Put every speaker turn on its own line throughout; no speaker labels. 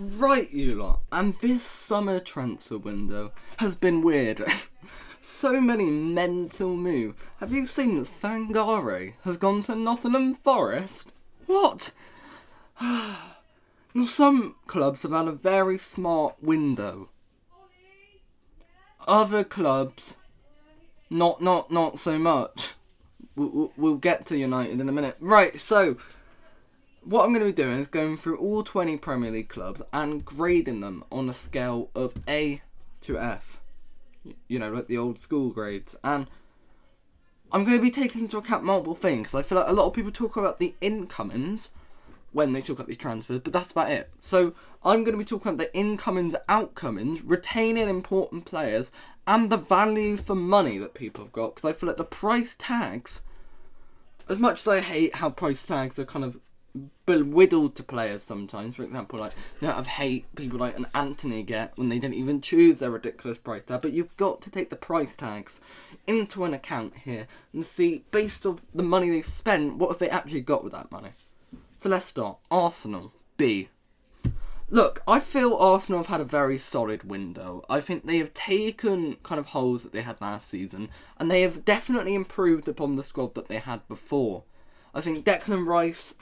Right, you lot, and this summer transfer window has been weird. So many mental moves. Have you seen that Sangare has gone to Nottingham Forest? What? Some clubs have had a very smart window. Other clubs, not so much. We'll get to United in a minute. Right, so what I'm going to be doing is going through all 20 Premier League clubs and grading them on a scale of A to F. You know, like the old school grades. And I'm going to be taking into account multiple things. I feel like a lot of people talk about the incomings when they talk about these transfers, but that's about it. So I'm going to be talking about the incomings, outcomings, retaining important players, and the value for money that people have got. Because I feel like the price tags, as much as I hate how price tags are kind of bewidled to players sometimes, for example, like, you know, I hate people like an Anthony get when they didn't even choose their ridiculous price tag, but you've got to take the price tags into an account here and see, based on the money they've spent, what have they actually got with that money. So let's start. Arsenal, B. Look, I feel Arsenal have had a very solid window. I think they have taken kind of holes that they had last season, and they have definitely improved upon the squad that they had before. I think Declan Rice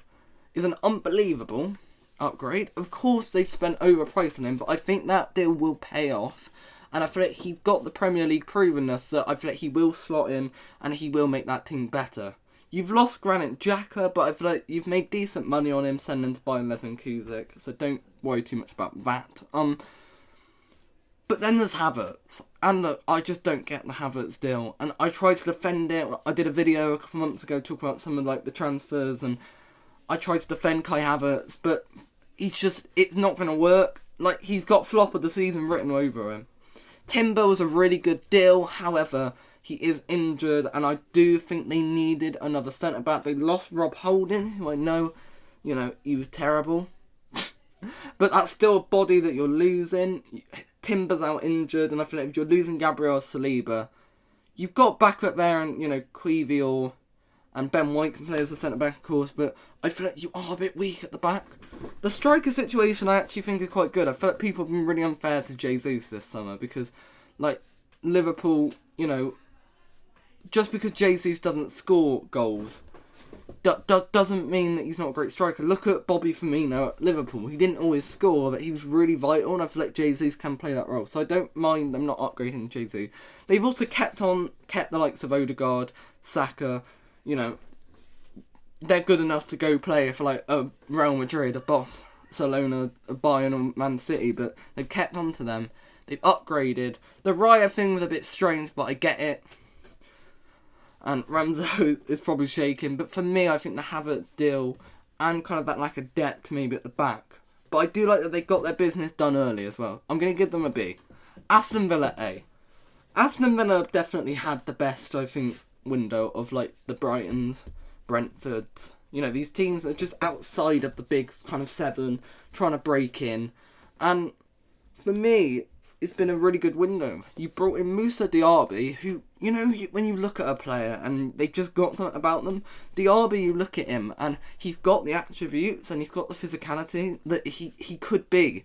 is an unbelievable upgrade. Of course, they spent overpriced on him, but I think that deal will pay off. And I feel like he's got the Premier League provenness that I feel like he will slot in and he will make that team better. You've lost Granit Xhaka, but I feel like you've made decent money on him sending to Bayern Leverkusen, so don't worry too much about that. But then there's Havertz, and look, I just don't get the Havertz deal, and I tried to defend it. I did a video a couple months ago talking about some of like the transfers, and I tried to defend Kai Havertz, but it's not going to work. Like, he's got flop of the season written over him. Timber was a really good deal, however, he is injured, and I do think they needed another centre-back. They lost Rob Holding, who I know, you know, he was terrible. But that's still a body that you're losing. Timber's out injured, and I feel like if you're losing Gabriel Saliba, you've got backup there, and, you know, Queevil and Ben White can play as a centre-back, of course, but I feel like you are a bit weak at the back. The striker situation I actually think is quite good. I feel like people have been really unfair to Jesus this summer because, like, Liverpool, you know, just because Jesus doesn't score goals doesn't mean that he's not a great striker. Look at Bobby Firmino at Liverpool. He didn't always score, but he was really vital, and I feel like Jesus can play that role. So I don't mind them not upgrading Jesus. They've also kept the likes of Odegaard, Saka. You know, they're good enough to go play for like a Real Madrid, a Barcelona, a Bayern or Man City, but they've kept on to them. They've upgraded. The Raya thing was a bit strange, but I get it. And Ramsey is probably shaking, but for me, I think the Havertz deal and kind of that lack of depth maybe at the back. But I do like that they got their business done early as well. I'm going to give them a B. Aston Villa, A. Aston Villa definitely had the best, I think, window of like the Brightons, Brentfords, you know, these teams are just outside of the big kind of seven trying to break in, and for me it's been a really good window. You brought in Moussa Diaby, who, you know, when you look at a player and they've just got something about them, Diaby, you look at him and he's got the attributes and he's got the physicality that he could be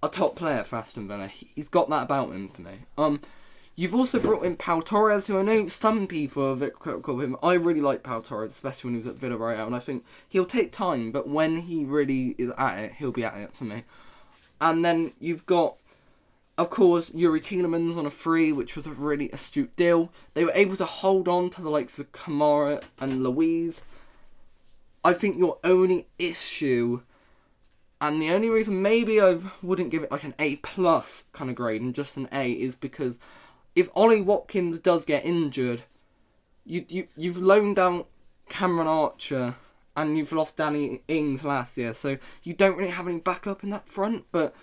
a top player for Aston Villa. He's got that about him for me. You've also brought in Pau Torres, who I know some people are a bit critical of him. I really like Pau Torres, especially when he was at Villarreal, and I think he'll take time, but when he really is at it, he'll be at it for me. And then you've got, of course, Yuri Tielemans on a free, which was a really astute deal. They were able to hold on to the likes of Kamara and Louise. I think your only issue, and the only reason maybe I wouldn't give it like an A+ kind of grade and just an A, is because if Ollie Watkins does get injured, you've loaned out Cameron Archer and you've lost Danny Ings last year, so you don't really have any backup in that front. But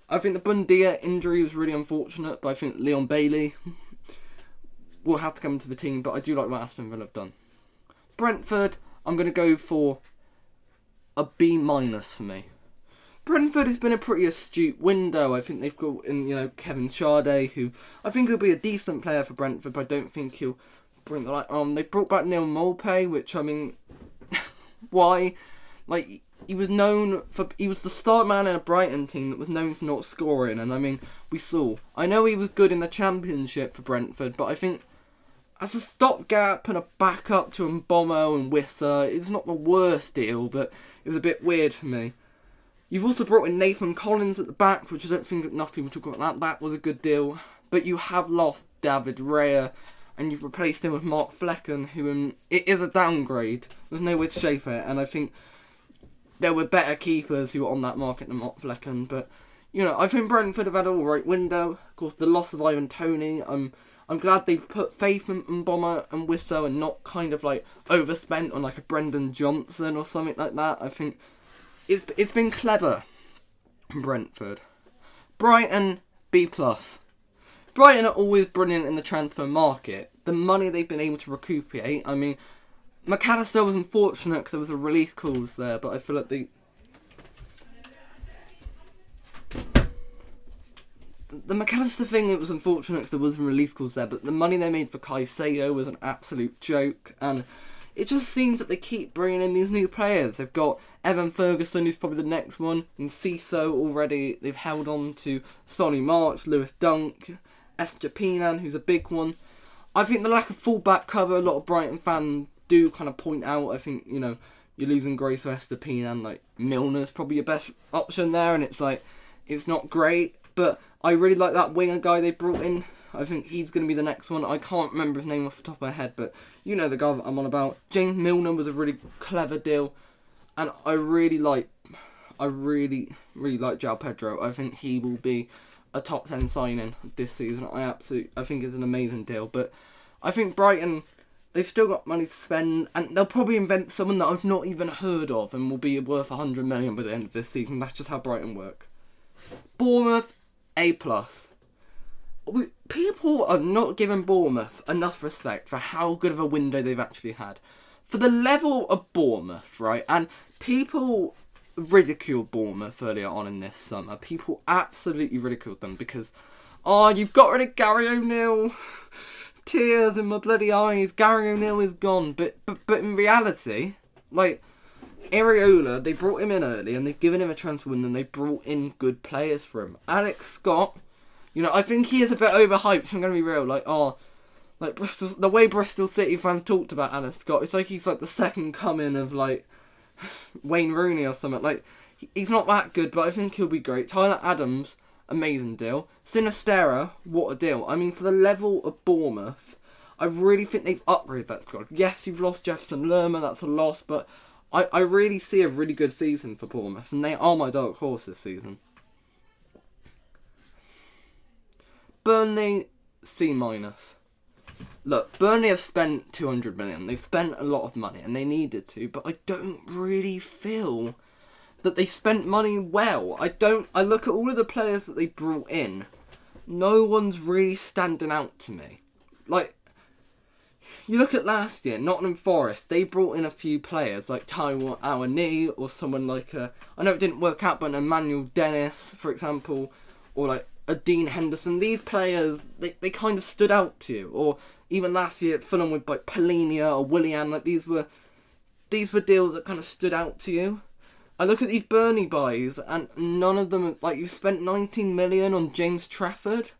I think the Bundia injury was really unfortunate, but I think Leon Bailey will have to come to the team, but I do like what Aston Villa have done. Brentford, I'm going to go for a B- for me. Brentford has been a pretty astute window. I think they've got in, you know, Kevin Sade, who I think he'll be a decent player for Brentford, but I don't think he'll bring the light on. They brought back Neil Maupay, which, I mean, why? Like, he was known for, he was the start man in a Brighton team that was known for not scoring, and I mean, we saw. I know he was good in the Championship for Brentford, but I think as a stopgap and a backup to Mbommo and Wissa, it's not the worst deal, but it was a bit weird for me. You've also brought in Nathan Collins at the back, which I don't think enough people talk about. That was a good deal. But you have lost David Raya, and you've replaced him with Mark Flecken, who it is a downgrade. There's no way to shape it, and I think there were better keepers who were on that market than Mark Flecken. But, you know, I think Brentford have had an alright window. Of course, the loss of Ivan Toney, I'm glad they put faith in Mbommo and Wissa and not kind of like overspent on like a Brendan Johnson or something like that. I think it's been clever, Brentford. Brighton, B+. Brighton are always brilliant in the transfer market. The money they've been able to recuperate. I mean, McAllister was unfortunate because there was a release clause there, but I feel like the McAllister thing, it was unfortunate because there was a release clause there, but the money they made for Caicedo was an absolute joke, and it just seems that they keep bringing in these new players. They've got Evan Ferguson, who's probably the next one, and Ciso already. They've held on to Sonny March, Lewis Dunk, Estupiñán, who's a big one. I think the lack of fullback cover, a lot of Brighton fans do kind of point out. I think, you know, you're losing Grace or Estupiñán, like Milner's probably your best option there, and it's like, it's not great, but I really like that winger guy they brought in. I think he's going to be the next one. I can't remember his name off the top of my head, but you know the guy that I'm on about. James Milner was a really clever deal, and I really like João Pedro. I think he will be a top 10 signing this season. I think it's an amazing deal, but I think Brighton, they've still got money to spend, and they'll probably invent someone that I've not even heard of and will be worth 100 million by the end of this season. That's just how Brighton work. Bournemouth, A+. People are not giving Bournemouth enough respect for how good of a window they've actually had. For the level of Bournemouth, right, and people ridiculed Bournemouth earlier on in this summer. People absolutely ridiculed them because, you've got rid of Gary O'Neill. Tears in my bloody eyes. Gary O'Neill is gone. But in reality, like, Areola, they brought him in early and they've given him a transfer window and they brought in good players for him. Alex Scott, you know, I think he is a bit overhyped, I'm going to be real. Like Bristol, the way Bristol City fans talked about Alex Scott, it's like he's like the second coming of, like, Wayne Rooney or something. Like, he's not that good, but I think he'll be great. Tyler Adams, amazing deal. Sinistera, what a deal. I mean, for the level of Bournemouth, I really think they've upgraded that squad. Yes, you've lost Jefferson Lerma, that's a loss, but I really see a really good season for Bournemouth, and they are my dark horse this season. Burnley, C-. Look, Burnley have spent 200 million. They've spent a lot of money, and they needed to, but I don't really feel that they spent money well. I look at all of the players that they brought in. No one's really standing out to me. Like, you look at last year, Nottingham Forest, they brought in a few players, like Taiwo Awoniyi, or someone like I know it didn't work out, but Emmanuel Dennis, for example, or like a Dean Henderson. These players, they kind of stood out to you. Or even last year at Fulham with like Polinia or Willian, like these were deals that kind of stood out to you. I look at these Burnley buys, and none of them, like, you spent 19 million on James Trafford.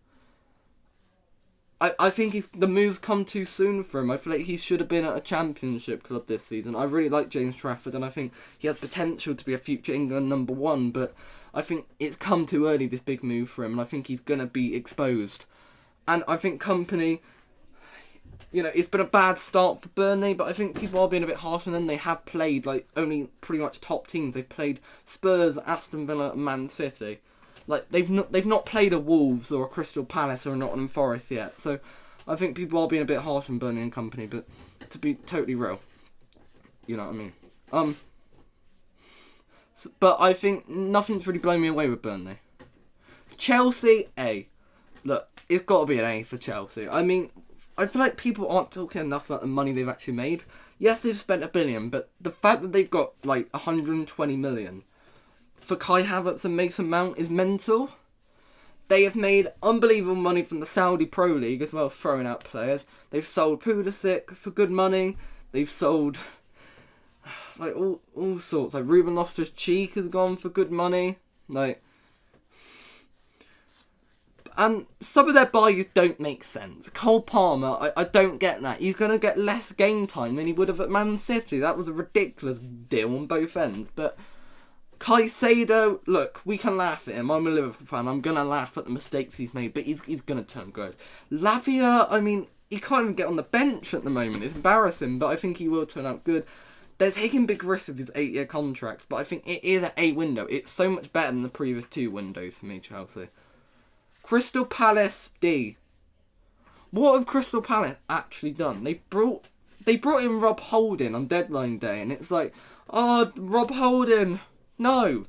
I think the move's come too soon for him. I feel like he should have been at a Championship club this season. I really like James Trafford, and I think he has potential to be a future England number one, but I think it's come too early, this big move for him, and I think he's going to be exposed. And I think Kompany, you know, it's been a bad start for Burnley, but I think people are being a bit harsh on them. They have played, like, only pretty much top teams. They've played Spurs, Aston Villa, and Man City. Like, they've not played a Wolves or a Crystal Palace or a Nottingham Forest yet. So I think people are being a bit harsh on Burnley and Kompany, but to be totally real, you know what I mean. But I think nothing's really blown me away with Burnley. Chelsea, A. Look, it's got to be an A for Chelsea. I mean, I feel like people aren't talking enough about the money they've actually made. Yes, they've spent $1 billion, but the fact that they've got, like, 120 million for Kai Havertz and Mason Mount is mental. They have made unbelievable money from the Saudi Pro League as well, throwing out players. They've sold Pulisic for good money. They've sold like all sorts. Like Ruben Loftus-Cheek has gone for good money. Like, and some of their buys don't make sense. Cole Palmer, I don't get that. He's going to get less game time than he would have at Man City. That was a ridiculous deal on both ends. But Caicedo, look, we can laugh at him. I'm a Liverpool fan. I'm going to laugh at the mistakes he's made, but he's going to turn good. Lavia, I mean, he can't even get on the bench at the moment. It's embarrassing, but I think he will turn out good. They're taking big risks with his 8-year contracts, but I think it is a window. It's so much better than the previous 2 windows for me, Chelsea. Crystal Palace D. What have Crystal Palace actually done? They brought in Rob Holding on deadline day, and it's like, oh, Rob Holding, no,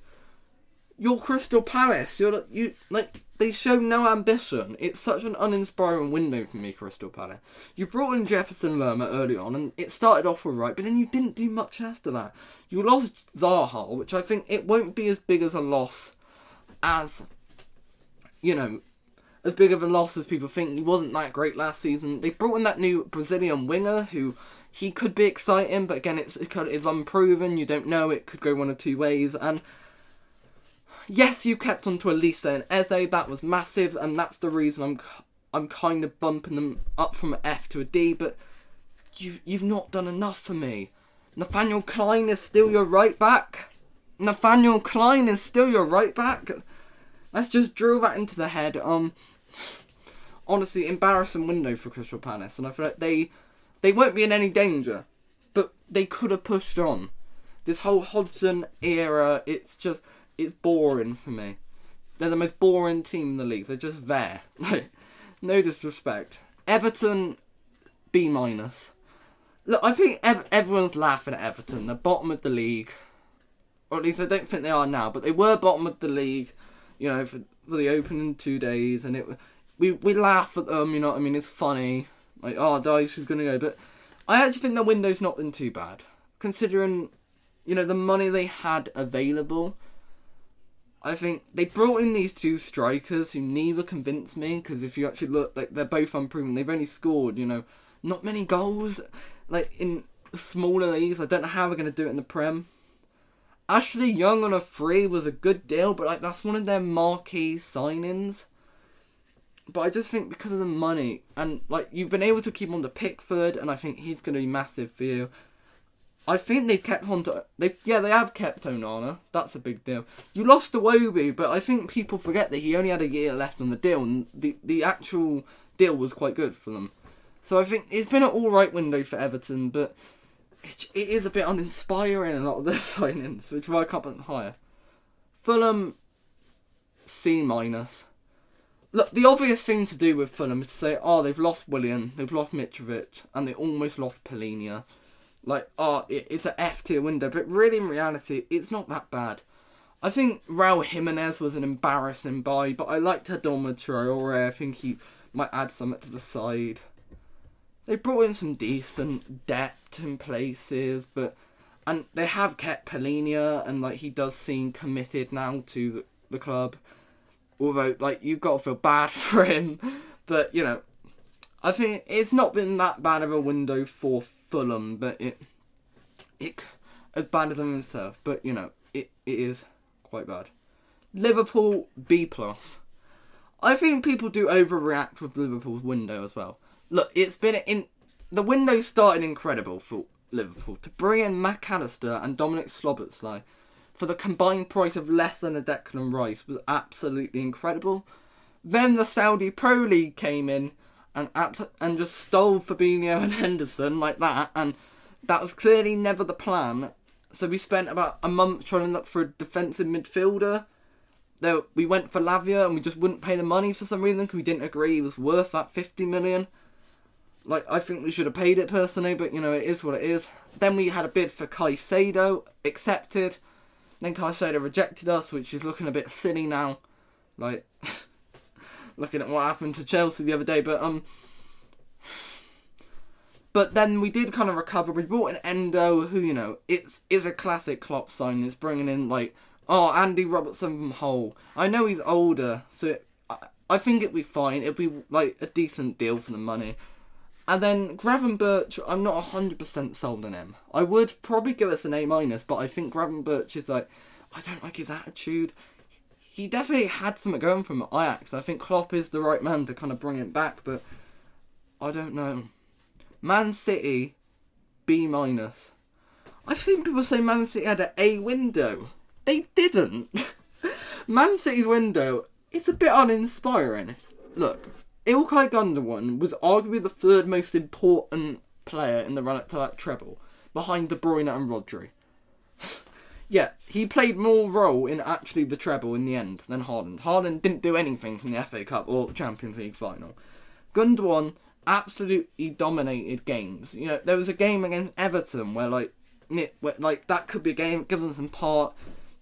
you're Crystal Palace. They show no ambition. It's such an uninspiring window for me, Crystal Palace. You brought in Jefferson Lerma early on, and it started off all right, but then you didn't do much after that. You lost Zaha, which I think it won't be as big as a loss as, as big of a loss as people think. He wasn't that great last season. They brought in that new Brazilian winger who he could be exciting, but again, it's unproven. You don't know. It could go one of 2 ways. And yes, you kept on to Elise and Eze. That was massive, and that's the reason I'm kind of bumping them up from an F to a D. But you've not done enough for me. Nathaniel Klein is still your right back. Let's just drill that into the head. Honestly, embarrassing window for Crystal Palace, and I feel like they won't be in any danger, but they could have pushed on. This whole Hodgson era, it's boring for me. They're the most boring team in the league. They're just there. Like, no disrespect. Everton, B-. Look, I think everyone's laughing at Everton. They're bottom of the league, or at least I don't think they are now, but they were bottom of the league. For the opening 2 days, and we laugh at them, it's funny, like, oh, Dyche is going to go, but I actually think the window's not been too bad, considering, the money they had available. I think they brought in these 2 strikers who neither convinced me, because if you actually look, like, they're both unproven. They've only scored, not many goals, like, in smaller leagues. I don't know how we're going to do it in the Prem. Ashley Young on a free was a good deal, but that's one of their marquee signings. But I just think because of the money, and you've been able to keep on to Pickford, and I think he's going to be massive for you. I think they've kept on to... They have kept Onana. That's a big deal. You lost Iwobi, but I think people forget that he only had a year left on the deal, and the actual deal was quite good for them. So I think it's been an alright window for Everton, but it is a bit uninspiring, a lot of their signings, which is why I can't put them higher. Fulham, C-. Look, the obvious thing to do with Fulham is to say, oh, they've lost Willian, they've lost Mitrovic, and they almost lost Polinia. It's an F-tier window, but really, in reality, it's not that bad. I think Raul Jimenez was an embarrassing buy, but I liked Adama Traore. I think he might add something to the side. They brought in some decent depth in places, and they have kept Polinia, and he does seem committed now to the club. Although, you've got to feel bad for him, but I think it's not been that bad of a window for Fulham, but it as bad as them himself, but it is quite bad. Liverpool, B+. I think people do overreact with Liverpool's window as well. Look, the window started incredible for Liverpool. To bring in Mac Allister and Dominic Szoboszlai for the combined price of less than a Declan Rice was absolutely incredible. Then the Saudi Pro League came in and just stole Fabinho and Henderson like that, and that was clearly never the plan. So we spent about a month trying to look for a defensive midfielder. We went for Lavia and we just wouldn't pay the money for some reason because we didn't agree he was worth that 50 million. I think we should have paid it personally, but it is what it is. Then we had a bid for Caicedo, accepted. Then Caicedo rejected us, which is looking a bit silly now. Looking at what happened to Chelsea the other day, but then we did kind of recover. We brought in Endo, who, is a classic Klopp sign. It's bringing in, Andy Robertson from Hull. I know he's older, so I think it'd be fine. It'd be, a decent deal for the money. And then Gravenberch, I'm not 100% sold on him. I would probably give us an A-, but I think Gravenberch is like, I don't like his attitude. He definitely had something going from Ajax. I think Klopp is the right man to kind of bring it back, but I don't know. Man City, B-. I've seen people say Man City had an A window. They didn't. Man City's window is a bit uninspiring. Look, Ilkay Gundogan was arguably the third most important player in the run-up to that treble, behind De Bruyne and Rodri. Yeah, he played more role in actually the treble in the end than Haaland. Haaland didn't do anything in the FA Cup or Champions League final. Gundogan absolutely dominated games. You know, there was a game against Everton where that could be a game, give them some part.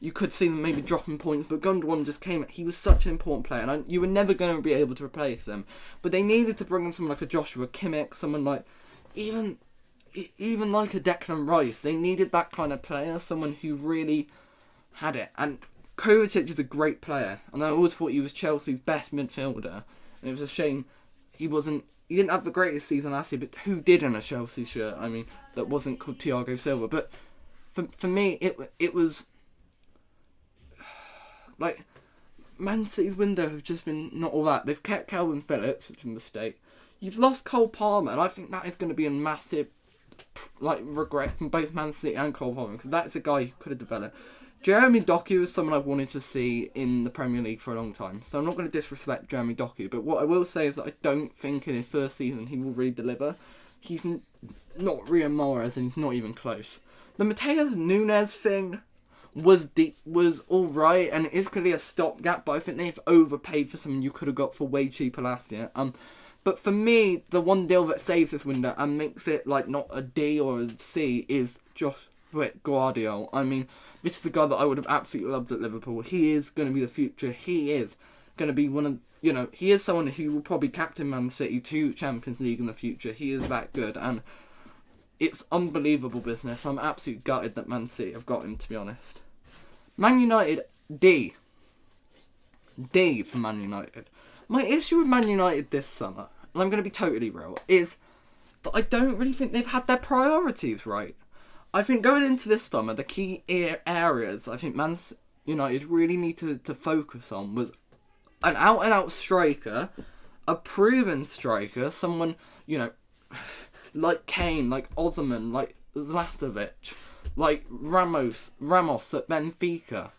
You could see them maybe dropping points, but Gundogan just came. He was such an important player, and you were never going to be able to replace him. But they needed to bring in someone like a Joshua Kimmich, someone like even like a Declan Rice. They needed that kind of player, someone who really had it. And Kovacic is a great player, and I always thought he was Chelsea's best midfielder. And it was a shame he didn't have the greatest season last year, but who did in a Chelsea shirt? I mean, that wasn't called Thiago Silva. But for me, it was like Man City's window have just been not all that. They've kept Calvin Phillips, which is a mistake. You've lost Cole Palmer, and I think that is going to be a massive regret from both Man City and Cole Palmer, because that's a guy who could have developed. Jeremy Doku is someone I've wanted to see in the Premier League for a long time, so I'm not going to disrespect Jeremy Doku, but what I will say is that I don't think in his first season he will really deliver. He's not Riyad Mahrez, and he's not even close. The Mateus Nunes thing was alright, and it is clearly a stopgap, but I think they've overpaid for someone you could have got for way cheaper last year. But for me, the one deal that saves this window and makes it like not a D or a C is Joshua Gvardiol. I mean, this is the guy that I would have absolutely loved at Liverpool. He is going to be the future. He is going to be one of, he is someone who will probably captain Man City to Champions League in the future. He is that good, and it's unbelievable business. I'm absolutely gutted that Man City have got him, to be honest. Man United, D. D for Man United. My issue with Man United this summer, and I'm going to be totally real, is that I don't really think they've had their priorities right. I think going into this summer, the key areas I think Man United really need to focus on was an out-and-out striker, a proven striker, someone, like Kane, like Osman, like Zlatovic, like Ramos at Benfica.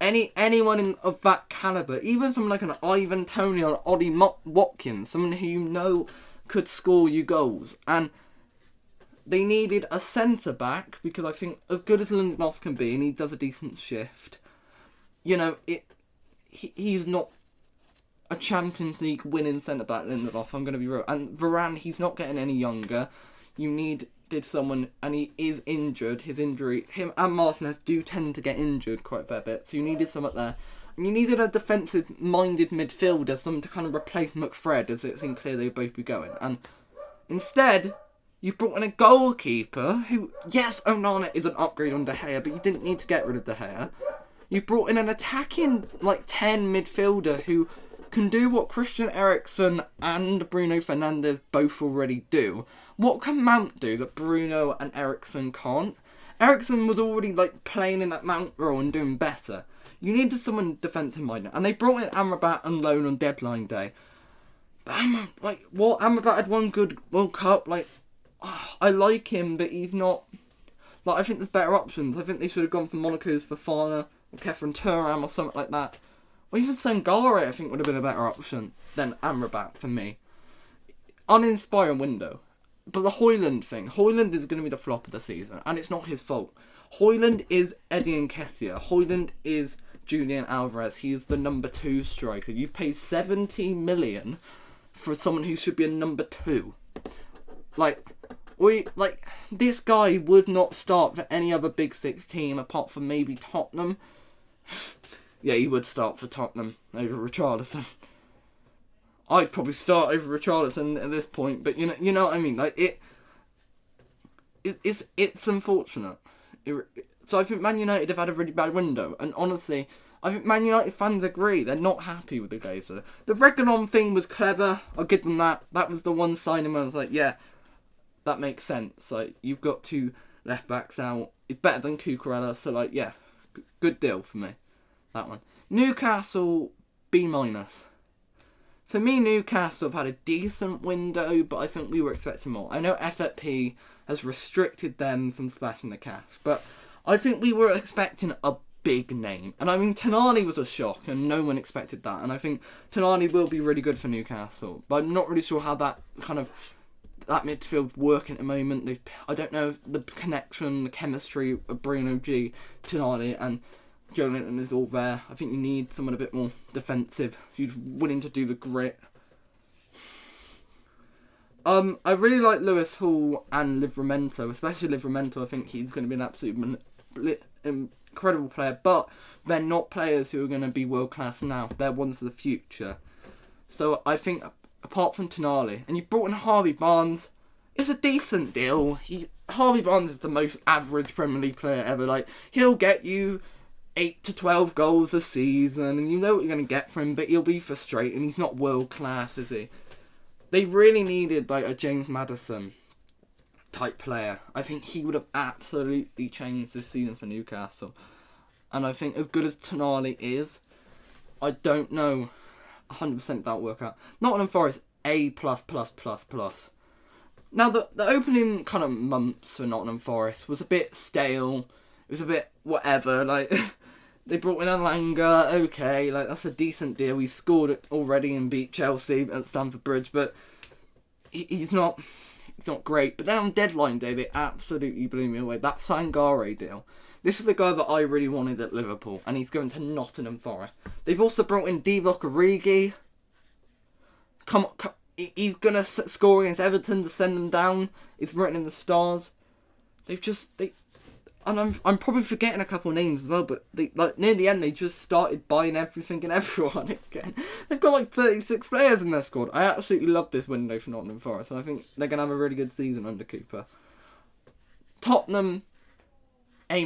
Anyone of that calibre, even someone like an Ivan Toney or Ollie Watkins, someone who could score you goals. And they needed a centre-back, because I think as good as Lindelof can be, and he does a decent shift, he's not a Champions League winning centre-back, Lindelof, I'm going to be real. And Varane, he's not getting any younger. You needed someone, and he is injured. His injury, him and Martinez do tend to get injured quite a fair bit, so you needed someone there. And you needed a defensive-minded midfielder, someone to kind of replace McFred, as it seemed clear they would both be going. And instead, you brought in a goalkeeper who, yes, Onana is an upgrade on De Gea, but you didn't need to get rid of De Gea. You brought in an attacking, 10 midfielder who can do what Christian Eriksen and Bruno Fernandes both already do. What can Mount do that Bruno and Eriksen can't? Eriksen was already playing in that Mount role and doing better. You needed someone defensive minded, and they brought in Amrabat on loan on deadline day. But Amrabat had one good World Cup. I like him, but he's not. I think there's better options. I think they should have gone for Monaco's Fofana or Kefren Turam or something like that. Or even Sangare, I think, would have been a better option than Amrabat for me. Uninspiring window. But the Højlund thing. Højlund is going to be the flop of the season, and it's not his fault. Højlund is Eddie Nketiah. Højlund is Julian Alvarez. He is the number 2 striker. You've paid 70 million for someone who should be a number 2. This guy would not start for any other Big Six team apart from maybe Tottenham. Yeah, he would start for Tottenham over Richarlison. I'd probably start over Richarlison at this point, but you know what I mean. It's unfortunate. So I think Man United have had a really bad window, and honestly, I think Man United fans agree. They're not happy with the Glazer. The Reguilón thing was clever. I'll give them that. That was the one signing where I was like, yeah, that makes sense. Like, you've got 2 left backs out. It's better than Cucurella. So, like, yeah, good deal for me. That one. Newcastle, B-. For me, Newcastle have had a decent window, but I think we were expecting more. I know FFP has restricted them from splashing the cash, but I think we were expecting a big name. And I mean, Tonali was a shock, and no one expected that. And I think Tonali will be really good for Newcastle, but I'm not really sure how that midfield working at the moment. I don't know the connection, the chemistry of Bruno G, Tonali, and Joelinton is all there. I think you need someone a bit more defensive, who's willing to do the grit. I really like Lewis Hall and Livramento, especially Livramento. I think he's going to be an absolute incredible player, but they're not players who are going to be world class now. They're ones of the future. So I think, apart from Tonali, and you brought in Harvey Barnes, it's a decent deal. Harvey Barnes is the most average Premier League player ever. Like, he'll get you 8 to 12 goals a season, and you know what you're going to get from him, but he'll be frustrating. He's not world class, is he? They really needed like a James Maddison type player. I think he would have absolutely changed this season for Newcastle. And I think as good as Tonali is, I don't know 100% that'll work out. Nottingham Forest, A++++. Now, the opening kind of months for Nottingham Forest was a bit stale. It was a bit whatever. Like, they brought in Alanga. Okay, like, that's a decent deal. He scored it already and beat Chelsea at Stamford Bridge, but he's not great. But then on deadline day, they absolutely blew me away. That Sangare deal. This is the guy that I really wanted at Liverpool, and he's going to Nottingham Forest. They've also brought in Divock Origi. Come on, he's going to score against Everton to send them down. It's written in the stars. And I'm probably forgetting a couple of names as well, but near the end they just started buying everything and everyone again. They've got like 36 players in their squad. I absolutely love this window for Nottingham Forest, and I think they're going to have a really good season under Cooper. Tottenham, A-.